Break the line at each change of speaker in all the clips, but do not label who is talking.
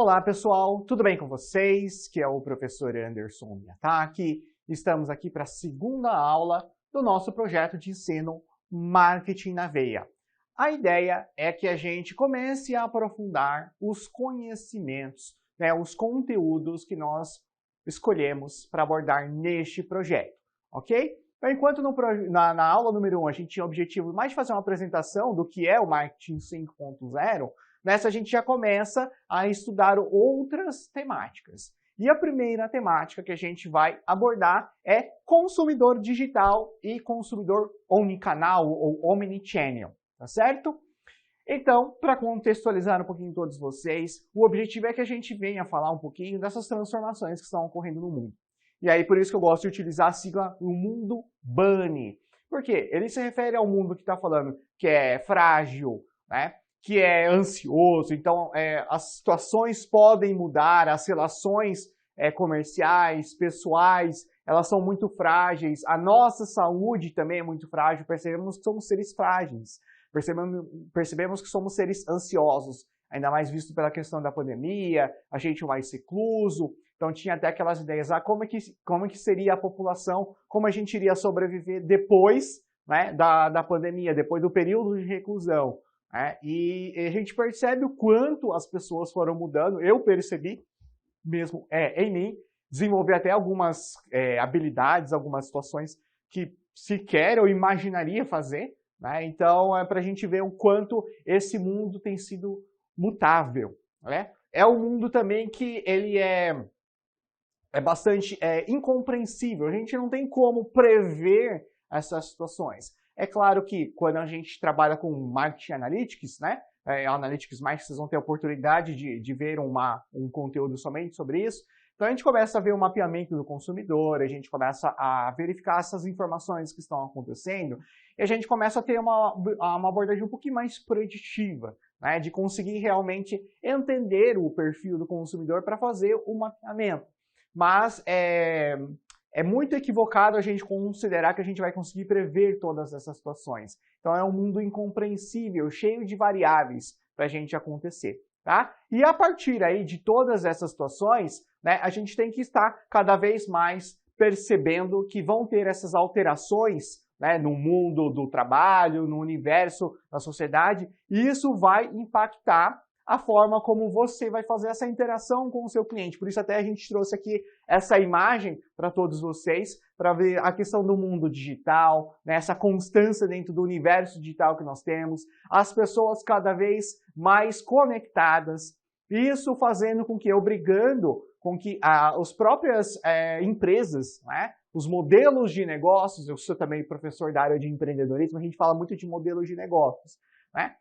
Olá pessoal, tudo bem com vocês? Que é o professor Anderson Miyataki. Estamos aqui para a segunda aula do nosso projeto de ensino Marketing na Veia. A ideia é que a gente comece a aprofundar os conhecimentos, os conteúdos que nós escolhemos para abordar neste projeto, ok? Então, enquanto na aula número 1 a gente tinha o objetivo mais de fazer uma apresentação do que é o Marketing 5.0, nessa a gente já começa a estudar outras temáticas. E a primeira temática que a gente vai abordar é consumidor digital e consumidor omnicanal ou omnichannel, tá certo? Então, para contextualizar um pouquinho todos vocês, o objetivo é que a gente venha falar um pouquinho dessas transformações que estão ocorrendo no mundo. E aí, por isso que eu gosto de utilizar a sigla o mundo BANI. Por quê? Ele se refere ao mundo que está falando que é frágil, né? Que é ansioso, então as situações podem mudar, as relações comerciais, pessoais, elas são muito frágeis, a nossa saúde também é muito frágil, percebemos que somos seres frágeis, percebemos que somos seres ansiosos, ainda mais visto pela questão da pandemia, a gente mais recluso, então tinha até aquelas ideias, como é que seria a população, como a gente iria sobreviver depois, né, da pandemia, depois do período de reclusão. E a gente percebe o quanto as pessoas foram mudando. Eu percebi mesmo em mim, desenvolver até algumas habilidades, algumas situações que sequer eu imaginaria fazer. Né? Então, é para a gente ver o quanto esse mundo tem sido mutável. Né? É um mundo também que ele é bastante incompreensível. A gente não tem como prever essas situações. É claro que quando a gente trabalha com Marketing Analytics, né? Analytics mais, vocês vão ter a oportunidade de ver um conteúdo somente sobre isso. Então a gente começa a ver o mapeamento do consumidor, a gente começa a verificar essas informações que estão acontecendo e a gente começa a ter uma abordagem um pouquinho mais preditiva, né? De conseguir realmente entender o perfil do consumidor para fazer o mapeamento. Mas é muito equivocado a gente considerar que a gente vai conseguir prever todas essas situações. Então é um mundo incompreensível, cheio de variáveis para a gente acontecer, tá? E a partir aí de todas essas situações, né, a gente tem que estar cada vez mais percebendo que vão ter essas alterações, né, no mundo do trabalho, no universo da sociedade, e isso vai impactar a forma como você vai fazer essa interação com o seu cliente. Por isso até a gente trouxe aqui essa imagem para todos vocês, para ver a questão do mundo digital, né, essa constância dentro do universo digital que nós temos, as pessoas cada vez mais conectadas, isso fazendo com que, obrigando com que as próprias empresas, né, os modelos de negócios, eu sou também professor da área de empreendedorismo, a gente fala muito de modelos de negócios, né?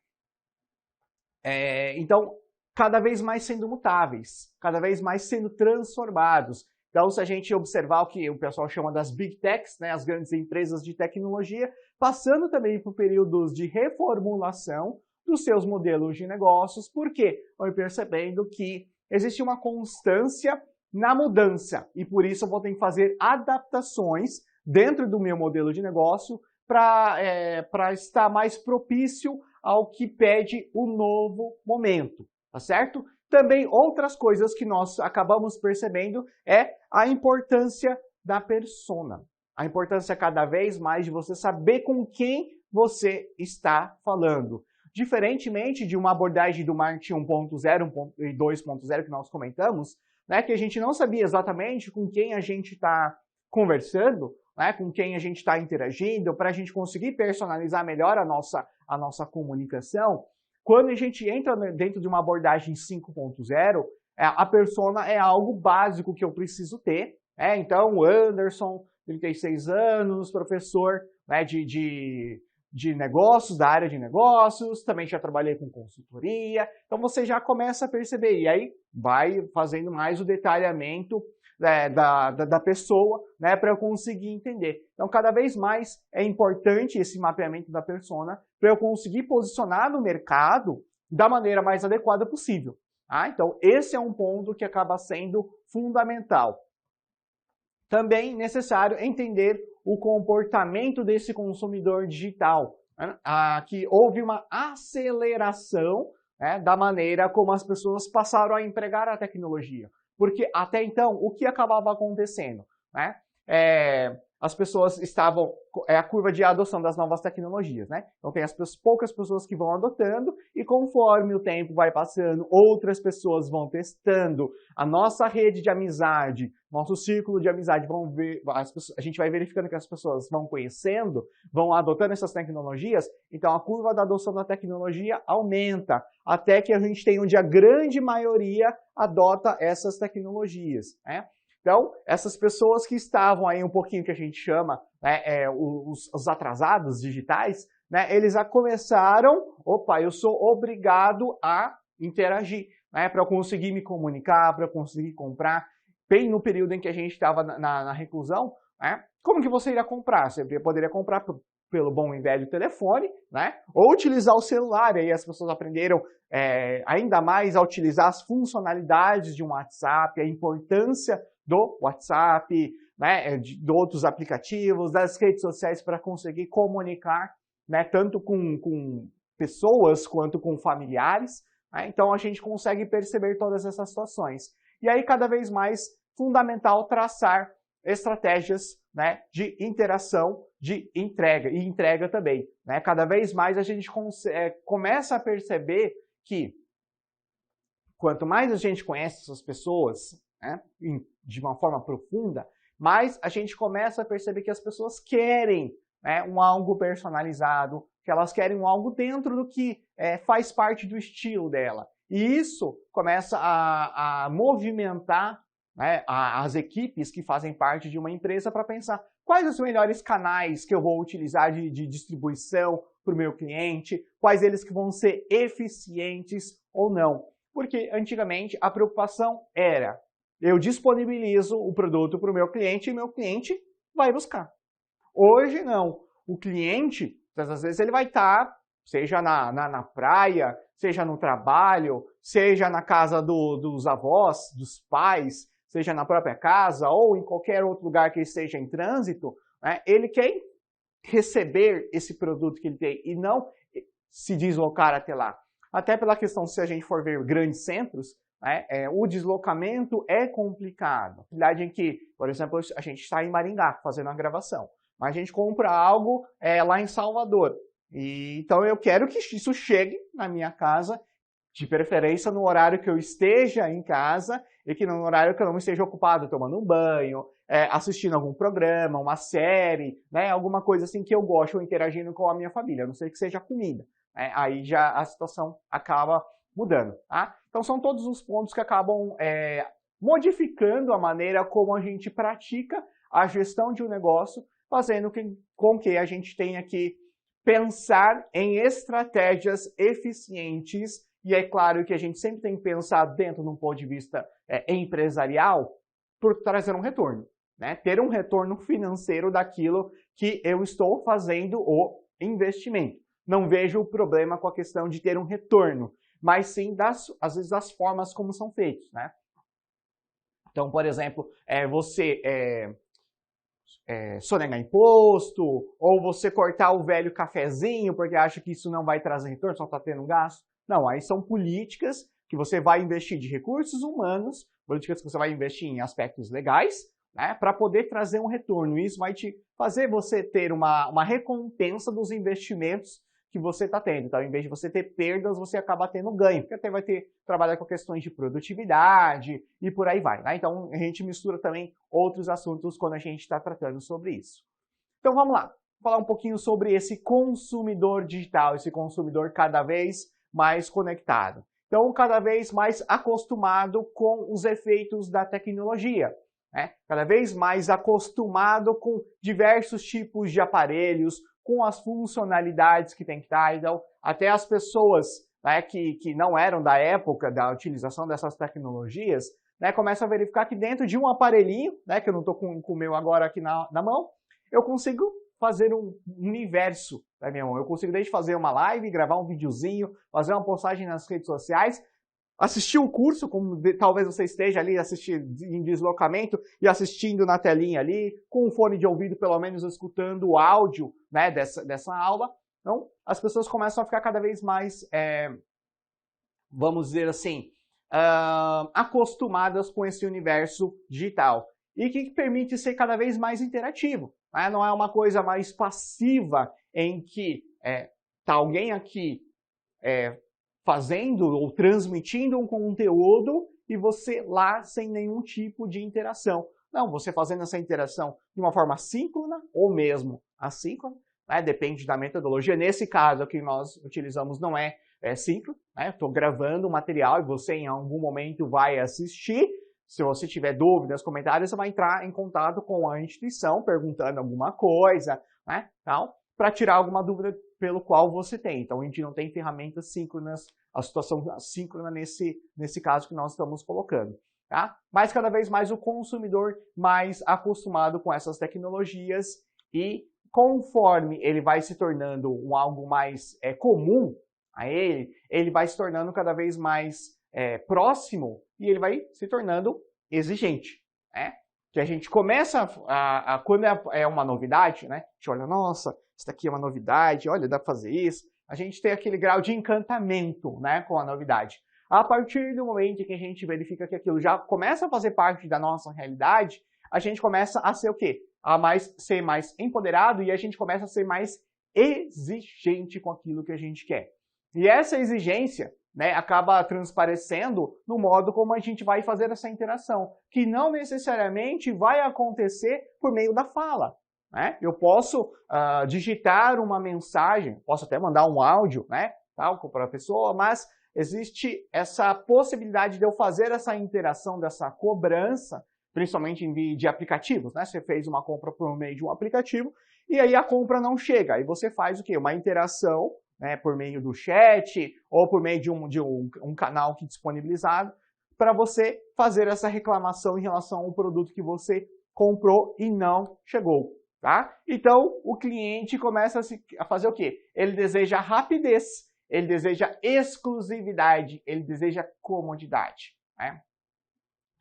Então, cada vez mais sendo mutáveis, cada vez mais sendo transformados. Então, se a gente observar o que o pessoal chama das Big Techs, né, as grandes empresas de tecnologia, passando também por períodos de reformulação dos seus modelos de negócios, porque vão percebendo que existe uma constância na mudança, e por isso eu vou ter que fazer adaptações dentro do meu modelo de negócio para estar mais propício ao que pede o novo momento, tá certo? Também outras coisas que nós acabamos percebendo é a importância da persona. A importância cada vez mais de você saber com quem você está falando. Diferentemente de uma abordagem do marketing 1.0 e 2.0 que nós comentamos, né, que a gente não sabia exatamente com quem a gente está conversando, né, com quem a gente está interagindo, para a gente conseguir personalizar melhor a nossa comunicação. Quando a gente entra dentro de uma abordagem 5.0, a persona é algo básico que eu preciso ter. Então, o Anderson, 36 anos, professor, né, de negócios, da área de negócios, também já trabalhei com consultoria. Então, você já começa a perceber, e aí vai fazendo mais o detalhamento da pessoa, né, para eu conseguir entender. Então, cada vez mais é importante esse mapeamento da persona para eu conseguir posicionar no mercado da maneira mais adequada possível. Tá? Então, esse é um ponto que acaba sendo fundamental. Também necessário entender o comportamento desse consumidor digital, né? Que houve uma aceleração né, da maneira como as pessoas passaram a empregar a tecnologia. Porque até então, o que acabava acontecendo? Né? As pessoas estavam... a curva de adoção das novas tecnologias, né? Então tem poucas pessoas que vão adotando e conforme o tempo vai passando, outras pessoas vão testando. A nossa rede de amizade, nosso círculo de amizade, a gente vai verificando que as pessoas vão conhecendo, vão adotando essas tecnologias, então a curva da adoção da tecnologia aumenta, até que a gente tem onde a grande maioria adota essas tecnologias, né? Então, essas pessoas que estavam aí um pouquinho que a gente chama, né, os atrasados digitais, né, eles já começaram, eu sou obrigado a interagir, né, para eu conseguir me comunicar, para eu conseguir comprar. Bem no período em que a gente estava na reclusão, né, como que você iria comprar? Você poderia comprar pelo bom e velho telefone, né, ou utilizar o celular, e aí as pessoas aprenderam ainda mais a utilizar as funcionalidades de um WhatsApp, a importância do WhatsApp, né, de outros aplicativos, das redes sociais para conseguir comunicar, né, tanto com pessoas quanto com familiares. Né? Então a gente consegue perceber todas essas situações. E aí cada vez mais fundamental traçar estratégias, né, de interação, de entrega e entrega também. Né? Cada vez mais a gente começa a perceber que quanto mais a gente conhece essas pessoas, né, de uma forma profunda, mais a gente começa a perceber que as pessoas querem, né, algo personalizado, que elas querem algo dentro do que faz parte do estilo dela. E isso começa a movimentar, né, as equipes que fazem parte de uma empresa para pensar quais os melhores canais que eu vou utilizar de distribuição para o meu cliente, quais eles que vão ser eficientes ou não. Porque antigamente a preocupação era: eu disponibilizo o produto para o meu cliente e meu cliente vai buscar. Hoje não. O cliente, às vezes, ele vai estar, seja na praia, seja no trabalho, seja na casa dos avós, dos pais, seja na própria casa ou em qualquer outro lugar que ele esteja em trânsito, né, ele quer receber esse produto que ele tem e não se deslocar até lá. Até pela questão, se a gente for ver grandes centros, o deslocamento é complicado. A realidade em que, por exemplo, a gente está em Maringá fazendo a gravação, mas a gente compra algo lá em Salvador. Então eu quero que isso chegue na minha casa, de preferência no horário que eu esteja em casa e que no horário que eu não esteja ocupado tomando um banho, assistindo algum programa, uma série, né, alguma coisa assim que eu gosto, ou interagindo com a minha família, a não ser que seja comida. Aí já a situação acaba mudando. Tá? Então são todos os pontos que acabam modificando a maneira como a gente pratica a gestão de um negócio, fazendo com que a gente tenha que pensar em estratégias eficientes, e é claro que a gente sempre tem que pensar dentro de um ponto de vista empresarial, por trazer um retorno. Né? Ter um retorno financeiro daquilo que eu estou fazendo o investimento. Não vejo o problema com a questão de ter um retorno, mas sim, às vezes, das formas como são feitos. Né? Então, por exemplo, você sonegar imposto, ou você cortar o velho cafezinho porque acha que isso não vai trazer retorno, só está tendo gasto. Não, aí são políticas que você vai investir de recursos humanos, políticas que você vai investir em aspectos legais, né, para poder trazer um retorno. Isso vai te fazer você ter uma recompensa dos investimentos que você está tendo. Então, em vez de você ter perdas, você acaba tendo ganho, porque até vai ter trabalhar com questões de produtividade e por aí vai. Né? Então, a gente mistura também outros assuntos quando a gente está tratando sobre isso. Então, vamos lá. Falar um pouquinho sobre esse consumidor digital, esse consumidor cada vez mais conectado. Então, cada vez mais acostumado com os efeitos da tecnologia. Né? Cada vez mais acostumado com diversos tipos de aparelhos, com as funcionalidades que tem que estar. Então, até as pessoas, né, que não eram da época da utilização dessas tecnologias, né, começam a verificar que dentro de um aparelhinho, né, que eu não estou com o meu agora aqui na mão, eu consigo fazer um universo da minha mão. Eu consigo desde fazer uma live, gravar um videozinho, fazer uma postagem nas redes sociais, assistir um curso, como talvez você esteja ali assistindo em deslocamento e assistindo na telinha ali, com um fone de ouvido, pelo menos escutando o áudio, né, dessa aula. Então, as pessoas começam a ficar cada vez mais vamos dizer assim, acostumadas com esse universo digital e que permite ser cada vez mais interativo. Né? Não é uma coisa mais passiva em que está alguém aqui fazendo ou transmitindo um conteúdo e você lá sem nenhum tipo de interação. Não, você fazendo essa interação de uma forma síncrona ou mesmo assíncrona, né? Depende da metodologia. Nesse caso que nós utilizamos não é síncrono, né? Estou gravando o material e você em algum momento vai assistir. Se você tiver dúvidas, comentários, você vai entrar em contato com a instituição perguntando alguma coisa, né? Para tirar alguma dúvida pelo qual você tem. Então, a gente não tem ferramentas síncronas, a situação síncrona nesse caso que nós estamos colocando. Tá? Mas cada vez mais o consumidor mais acostumado com essas tecnologias e conforme ele vai se tornando algo mais comum a ele vai se tornando cada vez mais próximo e ele vai se tornando exigente. Né? Que a gente começa quando é uma novidade, né? A gente olha, nossa, isso daqui é uma novidade, olha, dá para fazer isso. A gente tem aquele grau de encantamento, né, com a novidade. A partir do momento que a gente verifica que aquilo já começa a fazer parte da nossa realidade, a gente começa a ser o quê? Ser mais empoderado e a gente começa a ser mais exigente com aquilo que a gente quer. E essa exigência, né, acaba transparecendo no modo como a gente vai fazer essa interação, que não necessariamente vai acontecer por meio da fala. Né? Eu posso digitar uma mensagem, posso até mandar um áudio, né, para a pessoa, mas existe essa possibilidade de eu fazer essa interação, dessa cobrança, principalmente de aplicativos. Né? Você fez uma compra por meio de um aplicativo e aí a compra não chega. Aí você faz o quê? Uma interação, né, por meio do chat ou por meio de um canal que disponibilizado para você fazer essa reclamação em relação ao produto que você comprou e não chegou. Tá? Então, o cliente começa a fazer o quê? Ele deseja rapidez, ele deseja exclusividade, ele deseja comodidade. Né?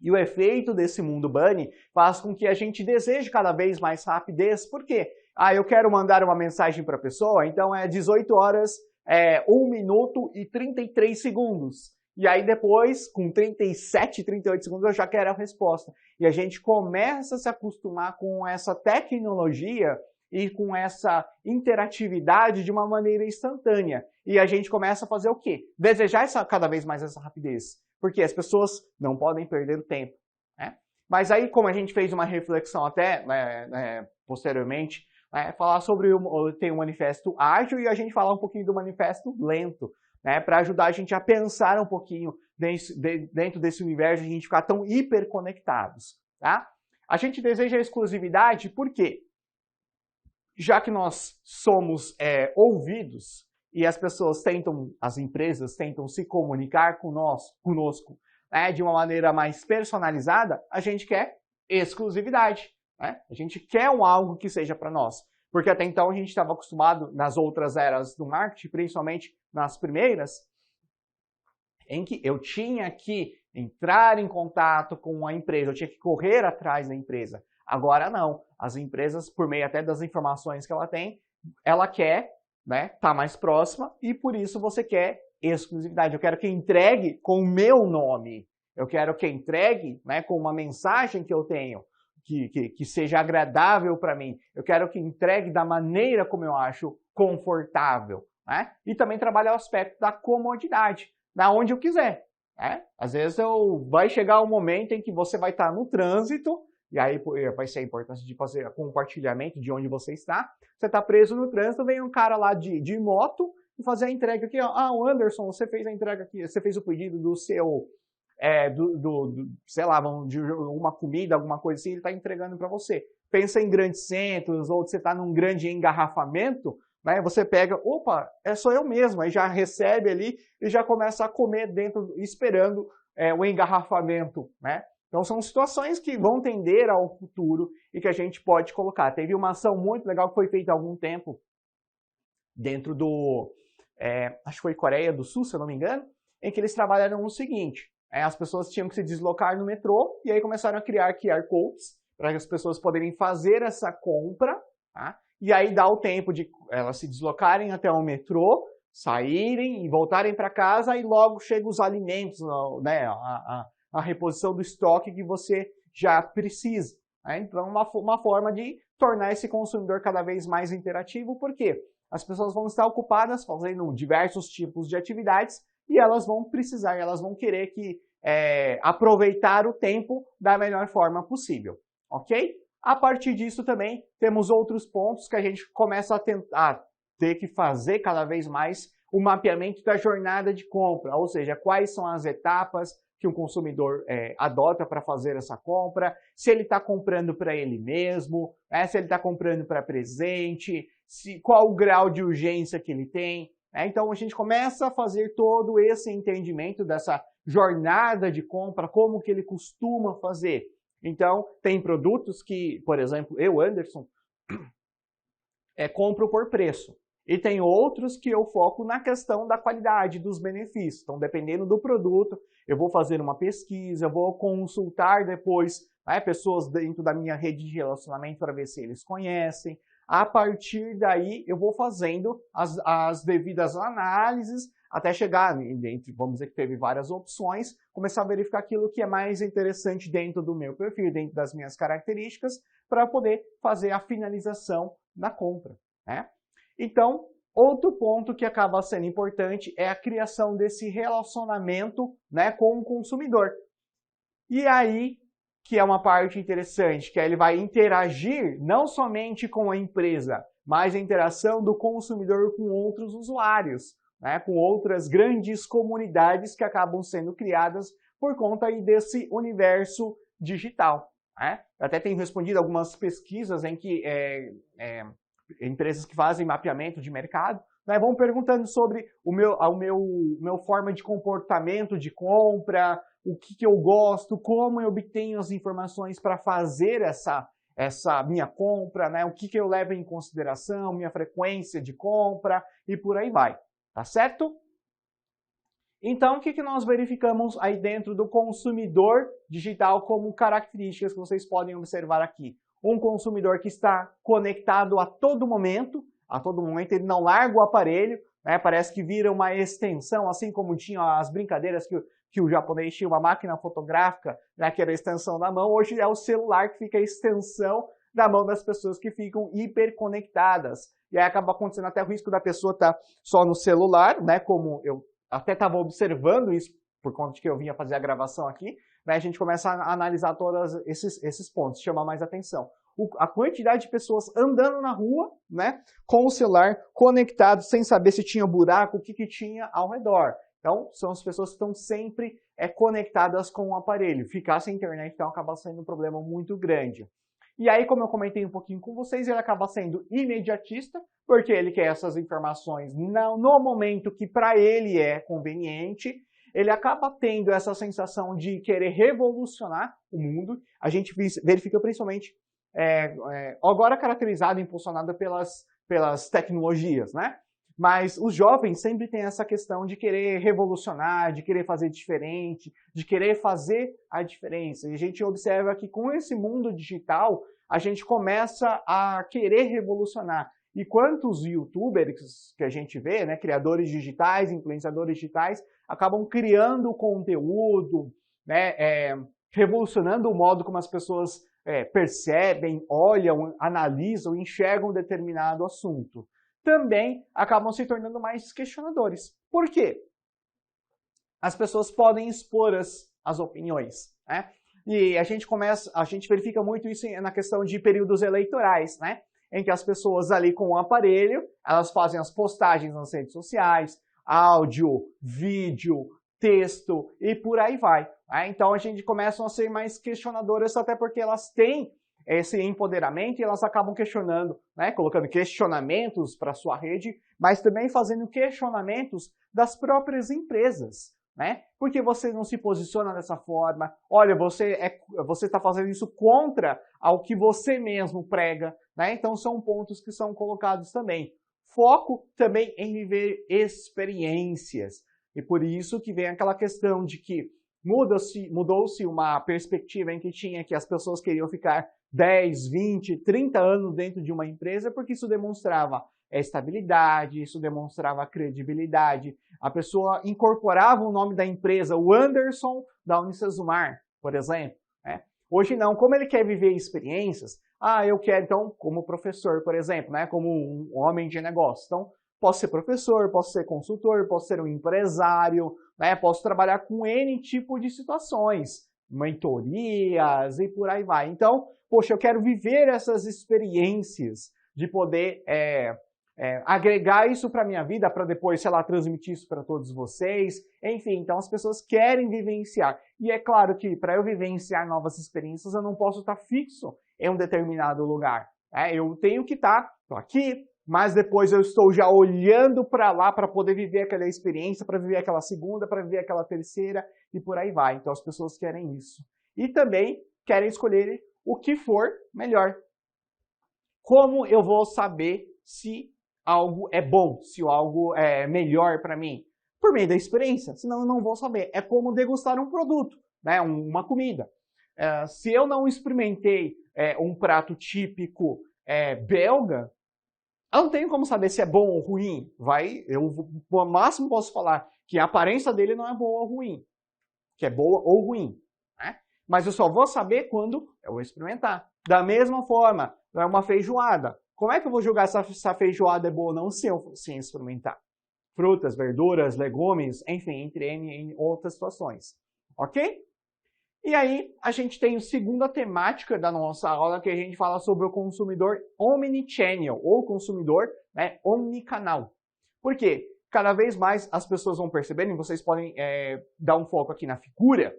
E o efeito desse mundo bunny faz com que a gente deseje cada vez mais rapidez. Por quê? Eu quero mandar uma mensagem para a pessoa, então é 18 horas, 1 minuto e 33 segundos. E aí depois, com 37, 38 segundos, eu já quero a resposta. E a gente começa a se acostumar com essa tecnologia e com essa interatividade de uma maneira instantânea. E a gente começa a fazer o quê? Desejar cada vez mais essa rapidez. Porque as pessoas não podem perder o tempo. Né? Mas aí, como a gente fez uma reflexão até posteriormente, falar sobre tem o manifesto ágil e a gente falar um pouquinho do manifesto lento. Né, para ajudar a gente a pensar um pouquinho dentro desse universo, a gente ficar tão hiperconectados. Tá? A gente deseja exclusividade por quê? Já que nós somos ouvidos e as empresas tentam se comunicar conosco de uma maneira mais personalizada, a gente quer exclusividade. Né? A gente quer algo que seja para nós. Porque até então a gente estava acostumado nas outras eras do marketing, principalmente nas primeiras, em que eu tinha que entrar em contato com a empresa, eu tinha que correr atrás da empresa. Agora não. As empresas, por meio até das informações que ela tem, ela quer tá mais próxima e por isso você quer exclusividade. Eu quero que entregue com o meu nome. Eu quero que entregue com uma mensagem que eu tenho. Que seja agradável para mim. Eu quero que entregue da maneira como eu acho confortável. Né? E também trabalhar o aspecto da comodidade, da onde eu quiser. Né? Às vezes vai chegar um momento em que você vai estar no trânsito, e aí vai ser a importância de fazer compartilhamento de onde você está. Você está preso no trânsito, vem um cara lá de moto e fazer a entrega aqui. O Anderson, você fez a entrega aqui, você fez o pedido do seu... sei lá, de uma comida, alguma coisa assim, ele está entregando para você. Pensa em grandes centros, ou você está num grande engarrafamento, né? Você pega, opa, sou eu mesmo, aí já recebe ali e já começa a comer dentro, esperando o engarrafamento, né? Então são situações que vão tender ao futuro e que a gente pode colocar. Teve uma ação muito legal que foi feita há algum tempo dentro acho que foi Coreia do Sul, se eu não me engano, em que eles trabalharam o seguinte: as pessoas tinham que se deslocar no metrô e aí começaram a criar QR Codes para que as pessoas poderem fazer essa compra, tá? E aí dá o tempo de elas se deslocarem até o metrô, saírem e voltarem para casa e logo chegam os alimentos, né, a reposição do estoque que você já precisa. Né? Então, uma forma de tornar esse consumidor cada vez mais interativo, porque as pessoas vão estar ocupadas fazendo diversos tipos de atividades e elas vão precisar, elas vão querer aproveitar o tempo da melhor forma possível, ok? A partir disso também temos outros pontos que a gente começa a ter que fazer cada vez mais o mapeamento da jornada de compra, ou seja, quais são as etapas que o consumidor adota para fazer essa compra, se ele está comprando para ele mesmo, se ele está comprando para presente, qual o grau de urgência que ele tem. Então a gente começa a fazer todo esse entendimento dessa jornada de compra, como que ele costuma fazer. Então tem produtos que, por exemplo, eu, Anderson, compro por preço. E tem outros que eu foco na questão da qualidade, dos benefícios. Então, dependendo do produto, eu vou fazer uma pesquisa, eu vou consultar depois pessoas dentro da minha rede de relacionamento para ver se eles conhecem. A partir daí, eu vou fazendo as devidas análises até chegar, vamos dizer que teve várias opções, começar a verificar aquilo que é mais interessante dentro do meu perfil, dentro das minhas características, para poder fazer a finalização da compra, né? Então, outro ponto que acaba sendo importante é a criação desse relacionamento, né, com o consumidor. E aí que é uma parte interessante, que aí ele vai interagir não somente com a empresa, mas a interação do consumidor com outros usuários, né, com outras grandes comunidades que acabam sendo criadas por conta aí desse universo digital. Né? Eu até tenho respondido algumas pesquisas em que empresas que fazem mapeamento de mercado, né, vão perguntando sobre o meu forma de comportamento de compra, o que eu gosto, como eu obtenho as informações para fazer essa minha compra, né, o que eu levo em consideração, minha frequência de compra e por aí vai, tá certo? Então, o que nós verificamos aí dentro do consumidor digital como características que vocês podem observar aqui? Um consumidor que está conectado a todo momento ele não larga o aparelho, né? Parece que vira uma extensão, assim como tinha as brincadeiras que o japonês tinha uma máquina fotográfica, né, que era a extensão da mão, hoje é o celular que fica a extensão da mão das pessoas que ficam hiperconectadas. E aí acaba acontecendo até o risco da pessoa estar só no celular, né, como eu até estava observando isso por conta de que eu vinha fazer a gravação aqui, né, a gente começa a analisar todos esses pontos, chamar mais atenção. A quantidade de pessoas andando na rua, né, com o celular conectado, sem saber se tinha buraco, o que tinha ao redor. Então, são as pessoas que estão sempre conectadas com o aparelho. Ficar sem internet, então, acaba sendo um problema muito grande. E aí, como eu comentei um pouquinho com vocês, ele acaba sendo imediatista, porque ele quer essas informações no momento que para ele é conveniente. Ele acaba tendo essa sensação de querer revolucionar o mundo. A gente verifica principalmente, agora caracterizado e impulsionado pelas tecnologias, né? Mas os jovens sempre têm essa questão de querer revolucionar, de querer fazer diferente, de querer fazer a diferença. E a gente observa que com esse mundo digital, a gente começa a querer revolucionar. E quantos youtubers que a gente vê, né, criadores digitais, influenciadores digitais, acabam criando conteúdo, né, revolucionando o modo como as pessoas percebem, olham, analisam, enxergam um determinado assunto. Também acabam se tornando mais questionadores. Por quê? As pessoas podem expor as opiniões, né? E a gente verifica muito isso na questão de períodos eleitorais, né? Em que as pessoas ali com o aparelho, elas fazem as postagens nas redes sociais, áudio, vídeo, texto e por aí vai. Né? Então a gente começa a ser mais questionadoras, até porque elas têm esse empoderamento e elas acabam questionando, né, colocando questionamentos para a sua rede, mas também fazendo questionamentos das próprias empresas, né? Por que você não se posiciona dessa forma? Olha, você está fazendo isso contra ao que você mesmo prega, né? Então são pontos que são colocados também. Foco também em viver experiências. E por isso que vem aquela questão de que mudou-se uma perspectiva em que tinha que as pessoas queriam ficar 10, 20, 30 anos dentro de uma empresa, porque isso demonstrava estabilidade, isso demonstrava credibilidade. A pessoa incorporava o nome da empresa, o Anderson da Unicesumar, por exemplo. Né? Hoje não, como ele quer viver experiências, eu quero, então, como professor, por exemplo, né? Como um homem de negócio. Então, posso ser professor, posso ser consultor, posso ser um empresário, né? Posso trabalhar com N tipo de situações, mentorias e por aí vai. Então, poxa, eu quero viver essas experiências de poder agregar isso para a minha vida, para depois, sei lá, transmitir isso para todos vocês. Enfim, então as pessoas querem vivenciar. E é claro que para eu vivenciar novas experiências, eu não posso estar fixo em um determinado lugar. Eu tenho que estar aqui, mas depois eu estou já olhando para lá para poder viver aquela experiência, para viver aquela segunda, para viver aquela terceira e por aí vai. Então as pessoas querem isso. E também querem escolher o que for melhor. Como eu vou saber se algo é bom, se algo é melhor para mim? Por meio da experiência, senão eu não vou saber. É como degustar um produto, né? Uma comida. Se eu não experimentei um prato típico belga, eu não tenho como saber se é bom ou ruim. Eu, no máximo, posso falar que a aparência dele não é boa ou ruim. Que é boa ou ruim. Né? Mas eu só vou saber quando eu vou experimentar. Da mesma forma, é uma feijoada. Como é que eu vou julgar se essa feijoada é boa ou não sem experimentar? Frutas, verduras, legumes, enfim, entre N outras situações. Ok? E aí, a gente tem a segunda temática da nossa aula, que a gente fala sobre o consumidor omnichannel, ou consumidor omnicanal. Por quê? Cada vez mais as pessoas vão perceberem, vocês podem dar um foco aqui na figura,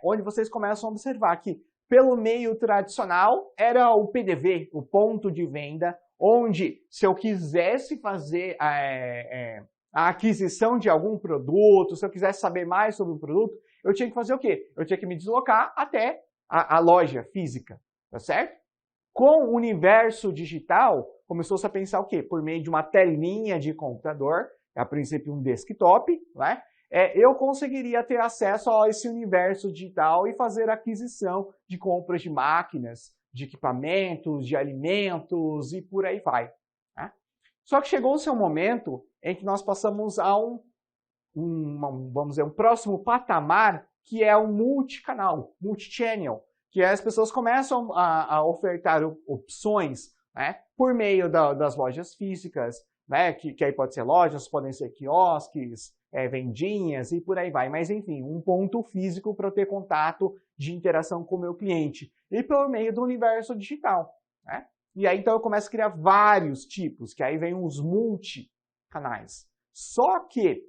onde vocês começam a observar que, pelo meio tradicional, era o PDV, o ponto de venda, onde, se eu quisesse fazer a aquisição de algum produto, se eu quisesse saber mais sobre o produto, eu tinha que fazer o quê? Eu tinha que me deslocar até a loja física, tá certo? Com o universo digital, começou-se a pensar o quê? Por meio de uma telinha de computador, a princípio um desktop, né? Eu conseguiria ter acesso a esse universo digital e fazer aquisição de compras de máquinas, de equipamentos, de alimentos e por aí vai. Né? Só que chegou-se um momento em que nós passamos a vamos dizer, um próximo patamar, que é o multicanal, multichannel, que as pessoas começam a ofertar opções, né, por meio das lojas físicas, né, que aí pode ser lojas, podem ser quiosques, vendinhas e por aí vai. Mas enfim, um ponto físico para eu ter contato de interação com o meu cliente. E por meio do universo digital. Né? E aí então eu começo a criar vários tipos, que aí vem os multicanais. Só que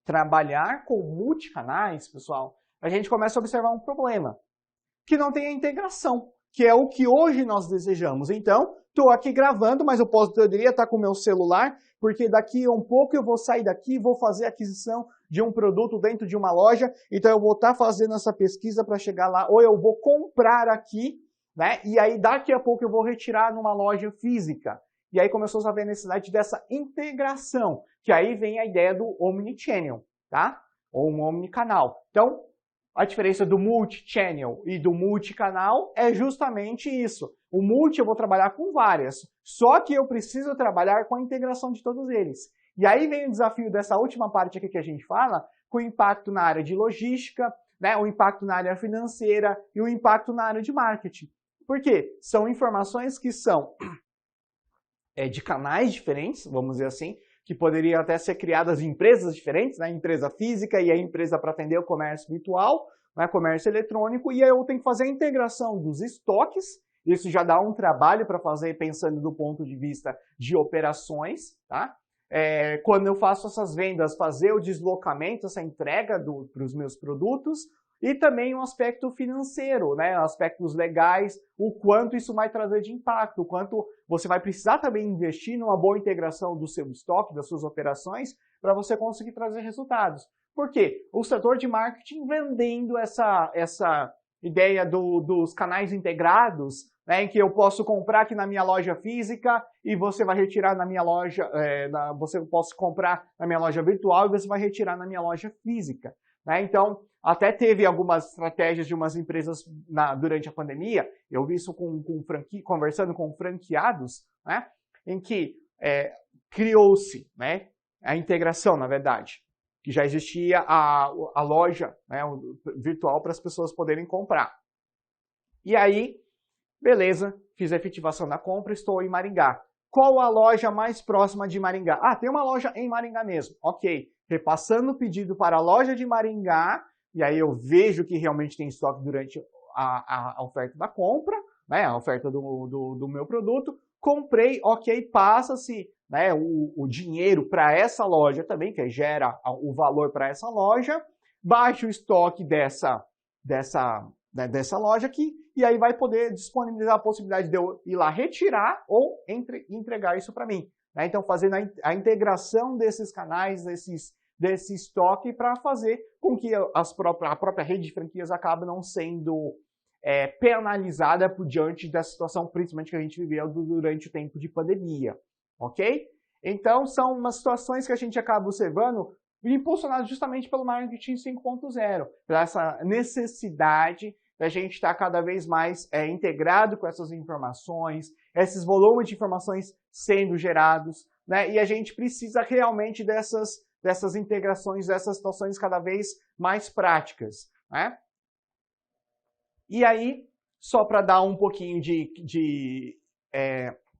trabalhar com multicanais, pessoal, a gente começa a observar um problema, que não tem a integração, que é o que hoje nós desejamos. Então, estou aqui gravando, mas eu poderia estar com o meu celular, porque daqui a um pouco eu vou sair daqui e vou fazer a aquisição de um produto dentro de uma loja, então eu vou estar fazendo essa pesquisa para chegar lá, ou eu vou comprar aqui, né? E aí daqui a pouco eu vou retirar numa loja física. E aí começou a haver a necessidade dessa integração, que aí vem a ideia do omnichannel, tá? Ou um omnicanal. Então, a diferença do multichannel e do multicanal é justamente isso. O multi eu vou trabalhar com várias, só que eu preciso trabalhar com a integração de todos eles. E aí vem o desafio dessa última parte aqui que a gente fala, com o impacto na área de logística, né, o impacto na área financeira e o impacto na área de marketing. Por quê? São informações que são de canais diferentes, vamos dizer assim, que poderiam até ser criadas em empresas diferentes, né? Empresa física e a empresa para atender o comércio virtual, né? Comércio eletrônico, e aí eu tenho que fazer a integração dos estoques, isso já dá um trabalho para fazer pensando do ponto de vista de operações, tá? Quando eu faço essas vendas, fazer o deslocamento, essa entrega para os meus produtos, e também um aspecto financeiro, né? Aspectos legais, o quanto isso vai trazer de impacto, o quanto você vai precisar também investir numa boa integração do seu estoque, das suas operações, para você conseguir trazer resultados. Por quê? O setor de marketing vendendo essa ideia dos canais integrados, né, em que eu posso comprar aqui na minha loja física e você vai retirar na minha loja, você posso comprar na minha loja virtual e você vai retirar na minha loja física. né? Então, até teve algumas estratégias de umas empresas durante a pandemia, eu vi isso conversando com franqueados, né? Em que criou-se, né, a integração, na verdade, que já existia a loja, né, virtual para as pessoas poderem comprar. E aí, beleza, fiz a efetivação da compra, estou em Maringá. Qual a loja mais próxima de Maringá? Ah, tem uma loja em Maringá mesmo. Ok, repassando o pedido para a loja de Maringá, e aí eu vejo que realmente tem estoque durante a oferta da compra, né, a oferta do meu produto. Comprei, ok, passa-se, né, o dinheiro para essa loja também, que gera o valor para essa loja, baixa o estoque dessa loja aqui, e aí vai poder disponibilizar a possibilidade de eu ir lá retirar ou entregar isso para mim, né? Então, fazendo a integração desses canais, desse estoque, para fazer com que a própria rede de franquias acabe não sendo penalizada por diante da situação, principalmente que a gente viveu durante o tempo de pandemia, ok? Então, são umas situações que a gente acaba observando impulsionado justamente pelo marketing 5.0, por essa necessidade da gente estar cada vez mais integrado com essas informações, esses volumes de informações sendo gerados, né? E a gente precisa realmente dessas integrações, dessas situações cada vez mais práticas, né? E aí, só para dar um pouquinho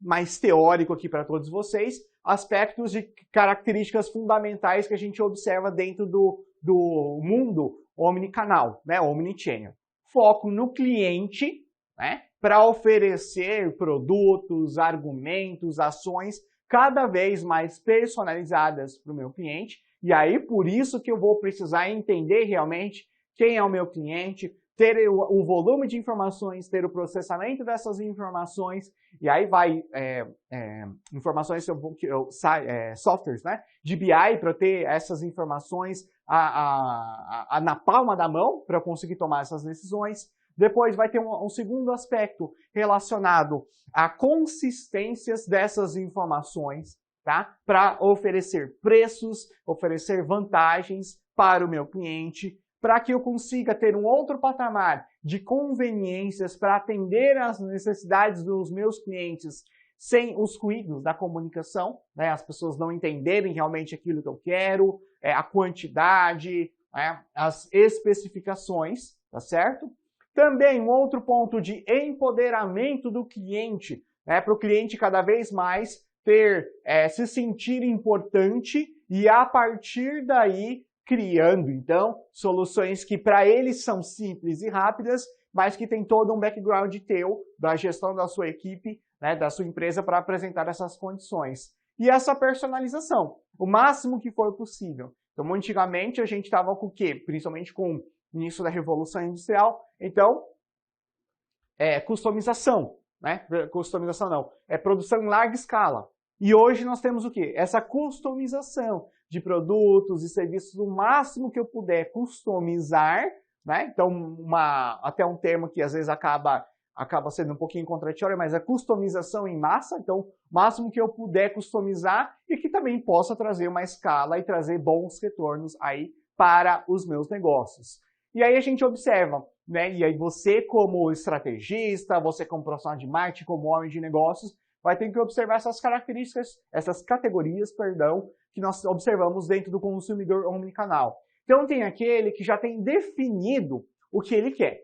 mais teórico aqui para todos vocês, aspectos de características fundamentais que a gente observa dentro do mundo omnicanal, né, omnichannel. Foco no cliente, né, para oferecer produtos, argumentos, ações cada vez mais personalizadas para o meu cliente. E aí, por isso que eu vou precisar entender realmente quem é o meu cliente, ter o volume de informações, ter o processamento dessas informações, e aí vai informações, softwares, né, de BI para eu ter essas informações na palma da mão para eu conseguir tomar essas decisões. Depois vai ter um segundo aspecto relacionado a consistências dessas informações, tá? Para oferecer preços, oferecer vantagens para o meu cliente, para que eu consiga ter um outro patamar de conveniências para atender às necessidades dos meus clientes sem os ruídos da comunicação, né? As pessoas não entenderem realmente aquilo que eu quero, a quantidade, as especificações, tá certo? Também um outro ponto de empoderamento do cliente, né? Para o cliente cada vez mais se sentir importante e a partir daí criando, então, soluções que para eles são simples e rápidas, mas que tem todo um background teu, da gestão da sua equipe, né, da sua empresa, para apresentar essas condições. E essa personalização, o máximo que for possível. Então, antigamente, a gente estava com o quê? Principalmente com o início da Revolução Industrial. Então, customização, né? Customização não, produção em larga escala. E hoje nós temos o quê? Essa customização de produtos e serviços, o máximo que eu puder customizar, né? Então, até um termo que às vezes acaba sendo um pouquinho contraditório, mas a customização em massa, então, o máximo que eu puder customizar e que também possa trazer uma escala e trazer bons retornos aí para os meus negócios. E aí a gente observa, né? E aí você como estrategista, você como profissional de marketing, como homem de negócios, vai ter que observar essas características, essas categorias, perdão, que nós observamos dentro do consumidor omnicanal. Então tem aquele que já tem definido o que ele quer,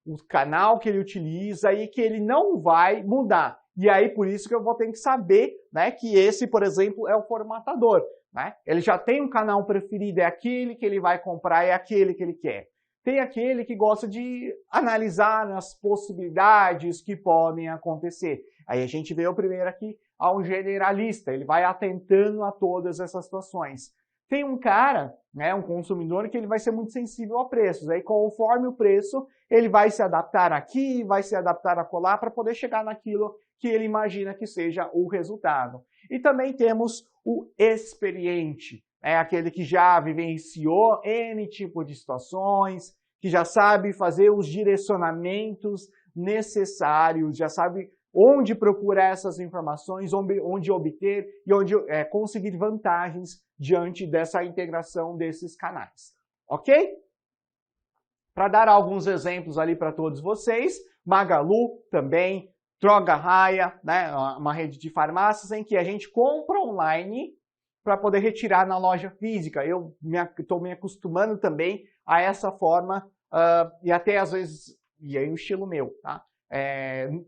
o canal que ele utiliza e que ele não vai mudar. E aí por isso que eu vou ter que saber, né, que esse, por exemplo, é o formatador, né? Ele já tem um canal preferido, é aquele que ele vai comprar, é aquele que ele quer. Tem aquele que gosta de analisar as possibilidades que podem acontecer. Aí a gente vê o primeiro aqui, ao generalista, ele vai atentando a todas essas situações. Tem um cara, né, um consumidor, que ele vai ser muito sensível a preços. Aí conforme o preço, ele vai se adaptar aqui, vai se adaptar acolá para poder chegar naquilo que ele imagina que seja o resultado. E também temos o experiente, aquele que já vivenciou N tipo de situações, que já sabe fazer os direcionamentos necessários, já sabe onde procurar essas informações, onde obter e onde conseguir vantagens diante dessa integração desses canais. Ok? Para dar alguns exemplos ali para todos vocês, Magalu também, Droga Raia, né, uma rede de farmácias em que a gente compra online para poder retirar na loja física. Eu estou me acostumando também a essa forma e até às vezes, e aí o estilo meu, tá?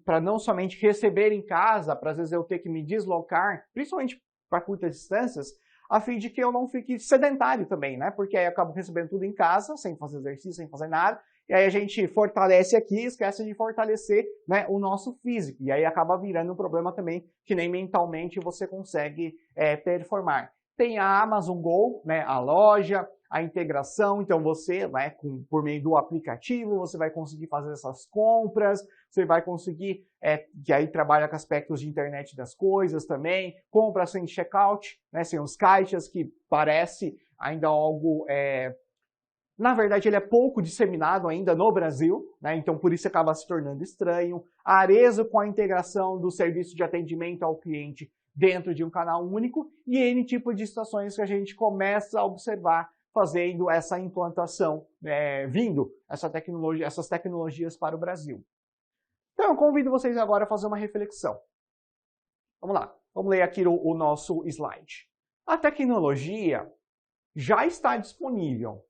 Para não somente receber em casa, para às vezes eu ter que me deslocar, principalmente para curtas distâncias, a fim de que eu não fique sedentário também, né? Porque aí eu acabo recebendo tudo em casa, sem fazer exercício, sem fazer nada, e aí a gente fortalece aqui, esquece de fortalecer, né, o nosso físico, e aí acaba virando um problema também que nem mentalmente você consegue performar. Tem a Amazon Go, né, a loja, a integração, então você, né, por meio do aplicativo, você vai conseguir fazer essas compras, você vai conseguir, que aí trabalha com aspectos de internet das coisas também, compra sem checkout, né, sem os caixas, que parece ainda algo... Na verdade, ele é pouco disseminado ainda no Brasil, né? Então por isso acaba se tornando estranho. A Arezzo com a integração do serviço de atendimento ao cliente dentro de um canal único e N tipo de situações que a gente começa a observar fazendo essa implantação, vindo essas tecnologias para o Brasil. Então eu convido vocês agora a fazer uma reflexão. Vamos lá, vamos ler aqui o nosso slide. A tecnologia já está disponível.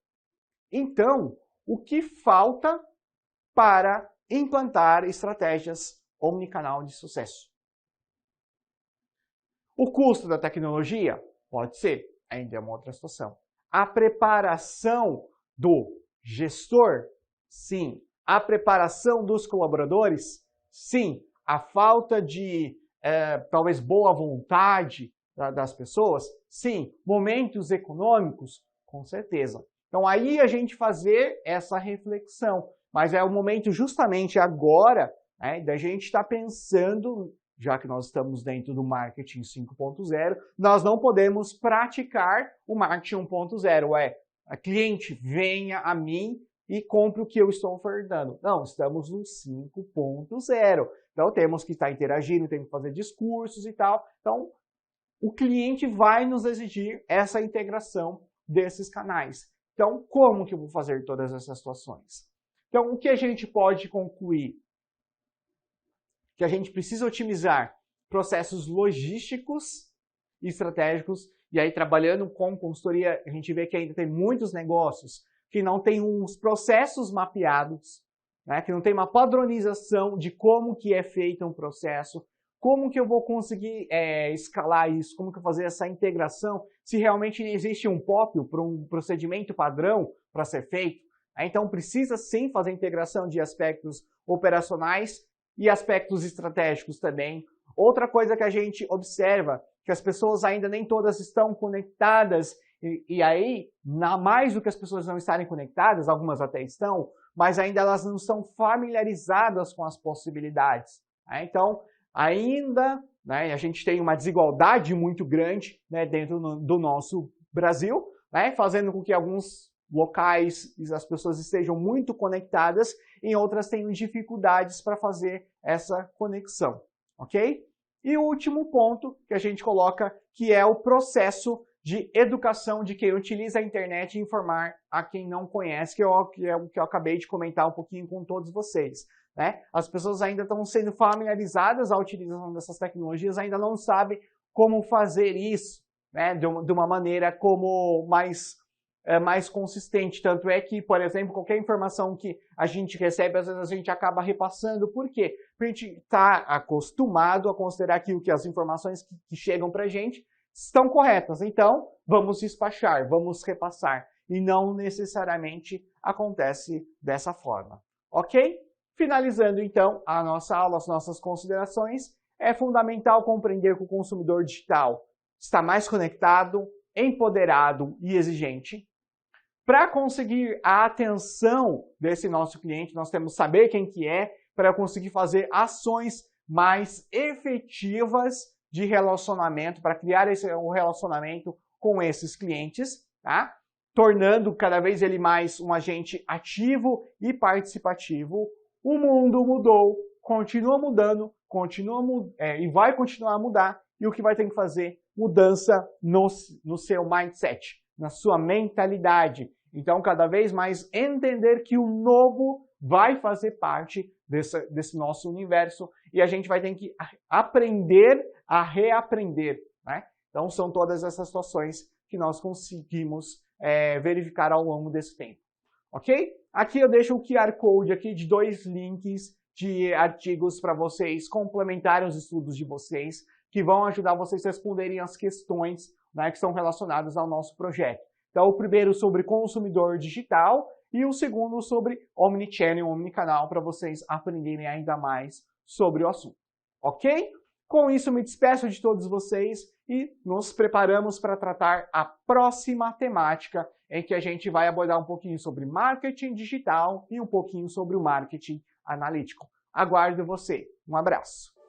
Então, o que falta para implantar estratégias omnicanal de sucesso? O custo da tecnologia? Pode ser, ainda é uma outra situação. A preparação do gestor? Sim. A preparação dos colaboradores? Sim. A falta de, talvez, boa vontade das pessoas? Sim. Momentos econômicos? Com certeza. Então, aí a gente fazer essa reflexão. Mas é o momento justamente agora, né, da gente estar pensando, já que nós estamos dentro do marketing 5.0, nós não podemos praticar o marketing 1.0. A cliente venha a mim e compre o que eu estou ofertando. Não, estamos no 5.0. Então, temos que estar interagindo, temos que fazer discursos e tal. Então, o cliente vai nos exigir essa integração desses canais. Então, como que eu vou fazer todas essas situações? Então, o que a gente pode concluir? Que a gente precisa otimizar processos logísticos e estratégicos, e aí trabalhando com consultoria, a gente vê que ainda tem muitos negócios que não têm uns processos mapeados, né, que não tem uma padronização de como que é feito um processo, como que eu vou conseguir escalar isso, como que eu vou fazer essa integração, se realmente existe um POP para um procedimento padrão para ser feito. Então precisa sim fazer integração de aspectos operacionais e aspectos estratégicos também. Outra coisa que a gente observa, que as pessoas ainda nem todas estão conectadas, e aí, mais do que as pessoas não estarem conectadas, algumas até estão, mas ainda elas não estão familiarizadas com as possibilidades. Então, ainda, né, a gente tem uma desigualdade muito grande, né, dentro do nosso Brasil, né, fazendo com que alguns locais as pessoas estejam muito conectadas, em outras tenham dificuldades para fazer essa conexão, ok? E o último ponto que a gente coloca, que é o processo de educação de quem utiliza a internet e informar a quem não conhece, que é o que eu acabei de comentar um pouquinho com todos vocês. Né? As pessoas ainda estão sendo familiarizadas à utilização dessas tecnologias, ainda não sabem como fazer isso, né? de uma maneira como mais consistente. Tanto é que, por exemplo, qualquer informação que a gente recebe, às vezes a gente acaba repassando. Por quê? Porque a gente está acostumado a considerar que as informações que chegam para a gente estão corretas. Então, vamos despachar, vamos repassar. E não necessariamente acontece dessa forma. Ok? Finalizando, então, a nossa aula, as nossas considerações, é fundamental compreender que o consumidor digital está mais conectado, empoderado e exigente. Para conseguir a atenção desse nosso cliente, nós temos que saber quem que é, para conseguir fazer ações mais efetivas de relacionamento, para criar um relacionamento com esses clientes, tá? Tornando cada vez ele mais um agente ativo e participativo. O mundo mudou, continua mudando, e vai continuar a mudar, e o que vai ter que fazer? Mudança no seu mindset, na sua mentalidade. Então, cada vez mais entender que o novo vai fazer parte desse nosso universo e a gente vai ter que aprender a reaprender, né? Então, são todas essas situações que nós conseguimos verificar ao longo desse tempo, ok? Aqui eu deixo o QR Code aqui de 2 links de artigos para vocês complementarem os estudos de vocês, que vão ajudar vocês a responderem as questões, né, que são relacionadas ao nosso projeto. Então, o primeiro sobre consumidor digital e o segundo sobre omnichannel, omnicanal, para vocês aprenderem ainda mais sobre o assunto, ok? Com isso, me despeço de todos vocês e nos preparamos para tratar a próxima temática, em que a gente vai abordar um pouquinho sobre marketing digital e um pouquinho sobre o marketing analítico. Aguardo você. Um abraço.